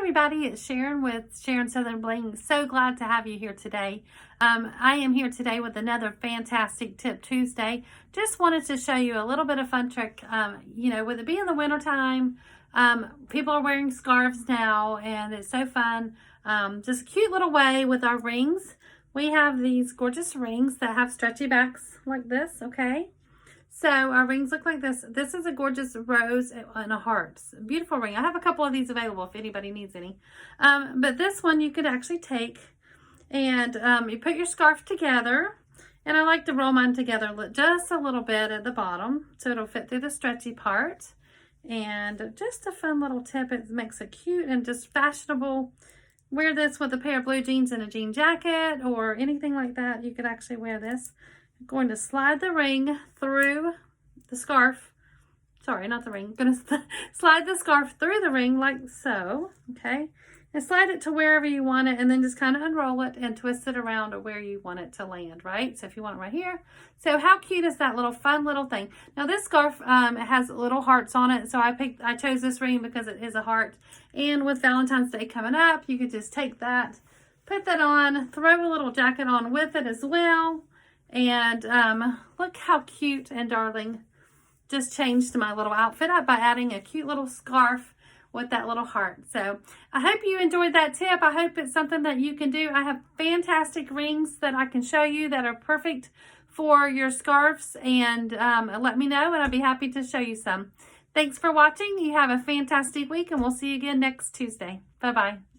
everybody, it's Sharon with Sharon Southern Bling. So glad to have you here today. I am here today with another fantastic Tip Tuesday. Just wanted to show you a little bit of fun trick. With it being the winter time, people are wearing scarves now and it's so fun. Just a cute little way with our rings. We have these gorgeous rings that have stretchy backs like this, okay? So our rings look like this. This is a gorgeous rose and a heart. Beautiful ring. I have a couple of these available if anybody needs any. But this one you could actually take and you put your scarf together. And I like to roll mine together just a little bit at the bottom so it'll fit through the stretchy part. And just a fun little tip. It makes it cute and just fashionable. Wear this with a pair of blue jeans and a jean jacket or anything like that. You could actually wear this. I'm going to slide the ring through the scarf. Sorry, not the ring. I'm going to slide the scarf through the ring like so, okay? And slide it to wherever you want it and then just kind of unroll it and twist it around to where you want it to land, right? So if you want it right here. So how cute is that little fun little thing? Now this scarf it has little hearts on it. So I chose this ring because it is a heart. And with Valentine's Day coming up, you could just take that, put that on, throw a little jacket on with it as well. And look how cute and darling. Just changed my little outfit up by adding a cute little scarf with that little heart. So I hope you enjoyed that tip. I hope it's something that you can do. I have fantastic rings that I can show you that are perfect for your scarves. And let me know and I'll be happy to show you some. Thanks for watching. You have a fantastic week and we'll see you again next Tuesday. Bye-bye.